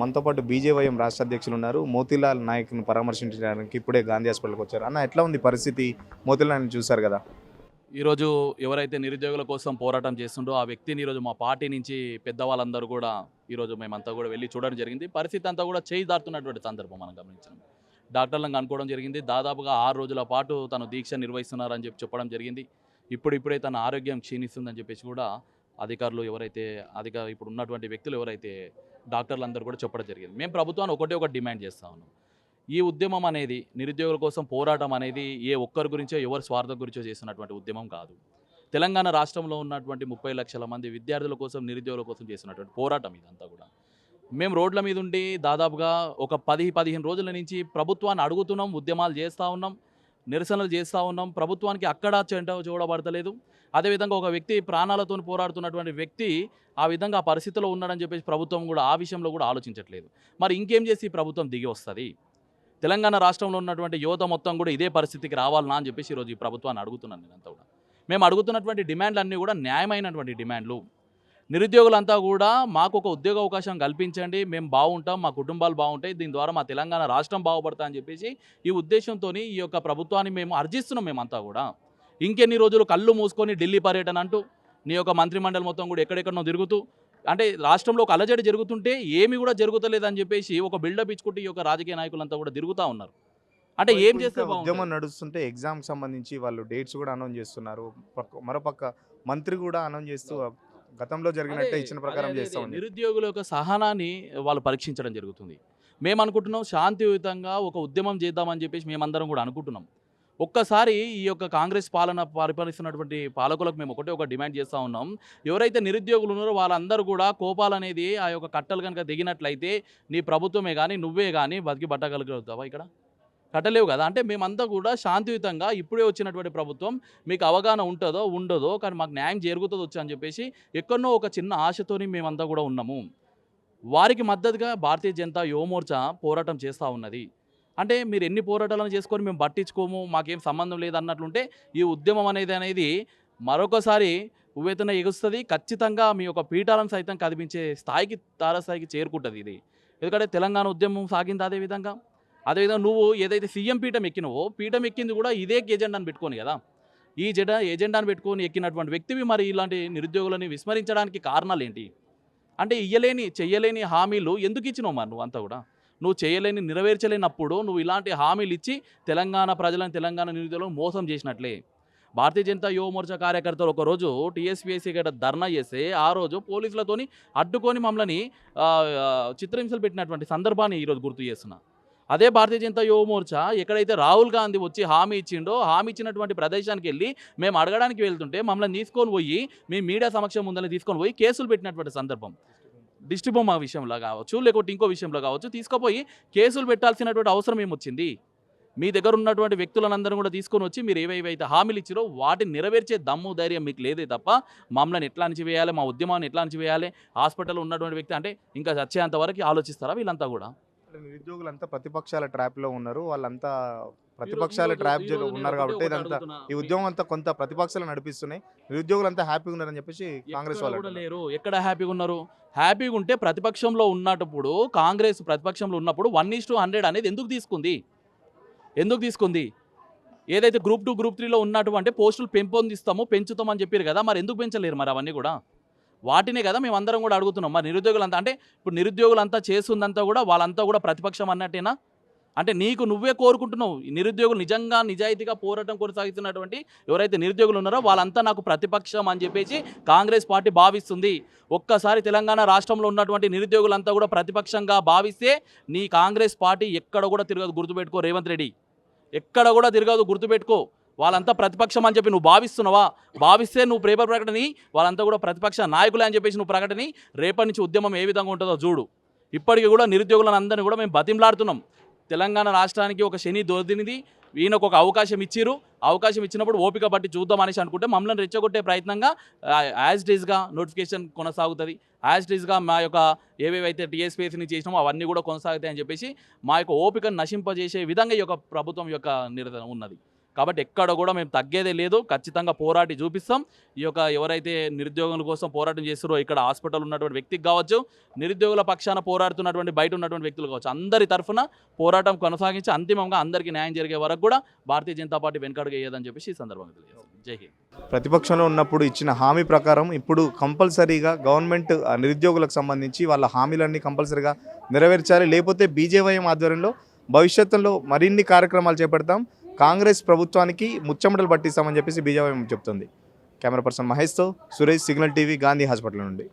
మనతో పాటు బీజేవైఎం రాష్ట్ర అధ్యక్షులు ఉన్నారు. మోతీలాల్ నాయక్‌ని పరామర్శించడానికి ఇప్పుడే గాంధీ హాస్పిటల్‌కి వచ్చారు. అన్న ఎట్లా ఉంది పరిస్థితి? మోతీలాల్‌ని చూసారు కదా! ఈరోజు ఎవరైతే నిరుద్యోగుల కోసం పోరాటం చేస్తుండో ఆ వ్యక్తిని ఈరోజు మా పార్టీ నుంచి పెద్దవాళ్ళందరూ కూడా ఈరోజు మేమంతా కూడా వెళ్ళి చూడడం జరిగింది. పరిస్థితి అంతా కూడా చేయి దాటుతున్నటువంటి సందర్భం మనం గమనించాం. డాక్టర్లను కనుక్కోవడం జరిగింది. దాదాపుగా 6 రోజుల పాటు తను దీక్ష నిర్వహిస్తున్నారని చెప్పడం జరిగింది. ఇప్పుడిప్పుడే తన ఆరోగ్యం క్షీణిస్తుందని చెప్పేసి కూడా అధికారులు ఎవరైతే ఇప్పుడు ఉన్నటువంటి వ్యక్తులు ఎవరైతే డాక్టర్లందరూ కూడా చెప్పడం జరిగింది. మేము ప్రభుత్వాన్ని ఒకటి డిమాండ్ చేస్తా ఉన్నాం. ఈ ఉద్యమం అనేది నిరుద్యోగుల కోసం పోరాటం అనేది ఏ ఒక్కరి గురించో ఎవరి స్వార్థం గురించో చేస్తున్నటువంటి ఉద్యమం కాదు. తెలంగాణ రాష్ట్రంలో ఉన్నటువంటి 30 లక్షల మంది విద్యార్థుల కోసం నిరుద్యోగుల కోసం చేస్తున్నటువంటి పోరాటం ఇదంతా కూడా. మేము రోడ్ల మీద ఉండి దాదాపుగా ఒక 10-15 రోజుల నుంచి ప్రభుత్వాన్ని అడుగుతున్నాం, ఉద్యమాలు చేస్తూ ఉన్నాం, నిరసనలు చేస్తూ ఉన్నాం. ప్రభుత్వానికి అక్కడ చెంట చూడబడతలేదు. అదేవిధంగా ఒక వ్యక్తి ప్రాణాలతో పోరాడుతున్నటువంటి వ్యక్తి ఆ విధంగా ఆ పరిస్థితిలో ఉన్నాడని చెప్పేసి ప్రభుత్వం కూడా ఆ విషయంలో కూడా ఆలోచించట్లేదు. మరి ఇంకేం చేసి ప్రభుత్వం దిగి వస్తుంది? తెలంగాణ రాష్ట్రంలో ఉన్నటువంటి యువత మొత్తం కూడా ఇదే పరిస్థితికి రావాలనా అని చెప్పేసి ఈరోజు ఈ ప్రభుత్వాన్ని అడుగుతున్నాను నేనంతా కూడా. మేము అడుగుతున్నటువంటి డిమాండ్లు అన్నీ కూడా న్యాయమైనటువంటి డిమాండ్లు. నిరుద్యోగులంతా కూడా మాకు ఒక ఉద్యోగ అవకాశం కల్పించండి, మేము బాగుంటాం, మా కుటుంబాలు బాగుంటాయి, దీని ద్వారా మా తెలంగాణ రాష్ట్రం బాగుపడతా అని చెప్పేసి ఈ ఉద్దేశంతో ఈ యొక్క ప్రభుత్వాన్ని మేము అర్జిస్తున్నాం. మేమంతా కూడా ఇంకెన్ని రోజులు కళ్ళు మూసుకొని ఢిల్లీ పర్యటన అంటూ నీ యొక్క మంత్రిమండలి మొత్తం కూడా ఎక్కడెక్కడనో తిరుగుతూ అంటే రాష్ట్రంలో ఒక అలజడి జరుగుతుంటే ఏమి కూడా జరుగుతలేదని చెప్పేసి ఒక బిల్డప్ ఇచ్చుకుంటూ ఈ యొక్క రాజకీయ నాయకులంతా కూడా తిరుగుతూ ఉన్నారు. అంటే ఏం చేస్తే ఉద్యమం నడుస్తుంటే ఎగ్జామ్‌కి సంబంధించి వాళ్ళు డేట్స్ కూడా అనౌన్స్ చేస్తున్నారు. మరోపక్క మంత్రి కూడా అనౌన్స్ చేస్తూ గతంలో జరిగినట్టే ఇచ్చిన ప్రకారం చేస్తామని. నిరుద్యోగుల యొక్క సహనాన్ని వాళ్ళు పరీక్షించడం జరుగుతుంది. మేము అనుకుంటున్నాం శాంతియుతంగా ఒక ఉద్యమం చేద్దామని చెప్పేసి మేమందరం కూడా అనుకుంటున్నాం. ఒక్కసారి ఈ యొక్క కాంగ్రెస్ పాలన పరిపాలిస్తున్నటువంటి పాలకులకు మేము ఒక డిమాండ్ చేస్తూ ఉన్నాం. ఎవరైతే నిరుద్యోగులు ఉన్నారో వాళ్ళందరూ కూడా కోపాలనేది ఆ యొక్క కట్టలు కనుక దిగినట్లయితే నీ ప్రభుత్వమే కానీ నువ్వే కానీ బతికి బట్టగలుగుతావా? ఇక్కడ కట్టలేవు కదా. అంటే మేమంతా కూడా శాంతియుతంగా ఇప్పుడే వచ్చినటువంటి ప్రభుత్వం మీకు అవగాహన ఉంటుందో ఉండదో కానీ మాకు న్యాయం జరుగుతుందో వచ్చా అని చెప్పేసి ఎక్కడనో ఒక చిన్న ఆశతోని మేమంతా కూడా ఉన్నాము. వారికి మద్దతుగా భారతీయ జనతా యువమోర్చా పోరాటం చేస్తూ ఉన్నది. అంటే మీరు ఎన్ని పోరాటాలను చేసుకొని మేము పట్టించుకోము, మాకేం సంబంధం లేదన్నట్లుంటే ఈ ఉద్యమం అనేది మరొకసారి ఉవ్వెత్తున ఎగుస్తుంది. ఖచ్చితంగా మీ యొక్క పీఠాలను సైతం కదిపించే స్థాయికి తారస్థాయికి చేరుకుంటుంది ఇది. ఎందుకంటే తెలంగాణ ఉద్యమం సాగింది అదేవిధంగా నువ్వు ఏదైతే సీఎం పీఠం ఎక్కినవో పీఠం ఎక్కింది కూడా ఇదే ఎజెండాను పెట్టుకొని కదా. ఈ ఎజెండాను పెట్టుకొని ఎక్కినటువంటి వ్యక్తివి మరి ఇలాంటి నిరుద్యోగులని విస్మరించడానికి కారణాలు ఏంటి? అంటే చెయ్యలేని హామీలు ఎందుకు ఇచ్చినావు మరి నువ్వు అంతా కూడా? నువ్వు చేయలేని నెరవేర్చలేనప్పుడు నువ్వు ఇలాంటి హామీలు ఇచ్చి తెలంగాణ ప్రజలను తెలంగాణ నిరుద్యోగులను మోసం చేసినట్లే. భారతీయ జనతా యువ మోర్చా కార్యకర్తలు ఒకరోజు టీఎస్పీఎస్సీ గట్ట ధర్నా చేస్తే ఆ రోజు పోలీసులతోని అడ్డుకొని మమ్మల్ని చిత్రహింసలు పెట్టినటువంటి సందర్భాన్ని ఈరోజు గుర్తు చేస్తున్నా. అదే భారతీయ జనతా యువ మోర్చా ఎక్కడైతే రాహుల్ గాంధీ వచ్చి హామీ ఇచ్చిండో హామీ ఇచ్చినటువంటి ప్రదేశానికి వెళ్ళి మేము అడగడానికి వెళ్తుంటే మమ్మల్ని తీసుకొని పోయి మీ మీడియా సమక్షం ముందని తీసుకొని పోయి కేసులు పెట్టినటువంటి సందర్భం. దిష్టి బొమ్మ విషయంలో కావచ్చు, లేకపోతే ఇంకో విషయంలో కావచ్చు, తీసుకుపోయి కేసులు పెట్టాల్సినటువంటి అవసరం ఏమొచ్చింది? మీ దగ్గర ఉన్నటువంటి వ్యక్తులందరూ కూడా తీసుకొని వచ్చి మీరు ఏవైతే హామీలు ఇచ్చారో వాటిని నెరవేర్చే దమ్ము ధైర్యం మీకు లేదే తప్ప మమ్మల్ని ఎట్లా అణచివేయాలి, మా ఉద్యమాన్ని ఎట్లా అణచివేయాలి, హాస్పిటల్లో ఉన్నటువంటి వ్యక్తి అంటే ఇంకా చచ్చేంత వరకు ఆలోచిస్తారా వీళ్ళంతా కూడా? నిరుద్యోగులంతా ప్రతిపక్షాల ట్రాప్‌లో ఉన్నారు. వాళ్ళంతా ప్రతిపక్షాల ట్రాప్ ఉన్నారు కాబట్టి ఇదంతా ఈ ఉద్యమం అంతా కొంత ప్రతిపక్షాలు నడిపిస్తున్నాయి. నిరుద్యోగులంతా హ్యాపీగా ఉన్నారని చెప్పేసి కాంగ్రెస్ వాళ్ళు కూడా లేరు. ఎక్కడ హ్యాపీగా ఉన్నారు? హ్యాపీగా ఉంటే ప్రతిపక్షంలో ఉన్నప్పుడు కాంగ్రెస్ ప్రతిపక్షంలో ఉన్నప్పుడు 1:100 అనేది ఎందుకు తీసుకుంది? ఏదైతే గ్రూప్ 2 గ్రూప్ 3లో ఉన్నటువంటి పోస్టులు పెంచుతామని చెప్పారు కదా, మరి ఎందుకు పెంచలేరు మరి అవన్నీ కూడా? వాటినే కదా మేము అందరం కూడా అడుగుతున్నాం. మరి నిరుద్యోగులంతా అంటే ఇప్పుడు నిరుద్యోగులంతా చేస్తుందంతా కూడా వాళ్ళంతా కూడా ప్రతిపక్షం అన్నట్టేనా? అంటే నీకు నువ్వే కోరుకుంటున్నావు నిరుద్యోగులు నిజంగా నిజాయితీగా పోరాటం కొనసాగుతున్నటువంటి ఎవరైతే నిరుద్యోగులు ఉన్నారో వాళ్ళంతా నాకు ప్రతిపక్షం అని చెప్పేసి కాంగ్రెస్ పార్టీ భావిస్తుంది. ఒక్కసారి తెలంగాణ రాష్ట్రంలో ఉన్నటువంటి నిరుద్యోగులంతా కూడా ప్రతిపక్షంగా భావిస్తే నీ కాంగ్రెస్ పార్టీ ఎక్కడ కూడా తిరగదు, గుర్తుపెట్టుకో రేవంత్ రెడ్డి. ఎక్కడ కూడా తిరగదు, గుర్తుపెట్టుకో. వాళ్ళంతా ప్రతిపక్షం అని చెప్పి నువ్వు భావిస్తున్నావా? భావిస్తే నువ్వు పేపర్ ప్రకటన వాళ్ళంతా కూడా ప్రతిపక్ష నాయకులే అని చెప్పేసి నువ్వు ప్రకటన రేపటి నుంచి ఉద్యమం ఏ విధంగా ఉంటుందో చూడు. ఇప్పటికీ కూడా నిరుద్యోగులను అందరినీ కూడా మేము బతిమలాడుతున్నాం. తెలంగాణ రాష్ట్రానికి ఒక శని దొరికింది, ఈయనకు ఒక అవకాశం ఇచ్చిరు. అవకాశం ఇచ్చినప్పుడు ఓపిక బట్టి చూద్దాం అనేసి అనుకుంటే మమ్మల్ని రెచ్చగొట్టే ప్రయత్నంగా యాజ్ ఇట్ ఈస్గా నోటిఫికేషన్ కొనసాగుతుంది. యాజ్ ఇట్ ఈస్గా మా యొక్క ఏవేవైతే టీఎస్పీఎస్సీని చేసినామో అవన్నీ కూడా కొనసాగుతాయని చెప్పేసి మా యొక్క ఓపికను నశింపజేసే విధంగా ఈ యొక్క ప్రభుత్వం యొక్క నిరసన ఉన్నది. కాబట్టి ఎక్కడ కూడా మేము తగ్గేదే లేదు, ఖచ్చితంగా పోరాటి చూపిస్తాం. ఈ యొక్క ఎవరైతే నిరుద్యోగుల కోసం పోరాటం చేస్తారో ఇక్కడ హాస్పిటల్ ఉన్నటువంటి వ్యక్తికి కావచ్చు, నిరుద్యోగుల పక్షాన పోరాడుతున్నటువంటి బయట ఉన్నటువంటి వ్యక్తులు కావచ్చు, అందరి తరఫున పోరాటం కొనసాగించి అంతిమంగా అందరికీ న్యాయం జరిగే వరకు కూడా భారతీయ జనతా పార్టీ వెనకడుగు వేయదని చెప్పేసి ఈ సందర్భంగా తెలియజేస్తాం. జై హింద్. ప్రతిపక్షంలో ఉన్నప్పుడు ఇచ్చిన హామీ ప్రకారం ఇప్పుడు కంపల్సరీగా గవర్నమెంట్ నిరుద్యోగులకు సంబంధించి వాళ్ళ హామీలన్నీ కంపల్సరీగా నెరవేర్చాలి. లేకపోతే బీజేవైఎం ఆధ్వర్యంలో భవిష్యత్తులో మరిన్ని కార్యక్రమాలు చేపడతాం, కాంగ్రెస్ ప్రభుత్వానికి ముచ్చమటలు పట్టిస్తామని చెప్పేసి బీజేవైఎం చెప్తుంది. కెమెరా పర్సన్ మహేష్తో Suresh, signal TV, Gandhi hospital నుండి.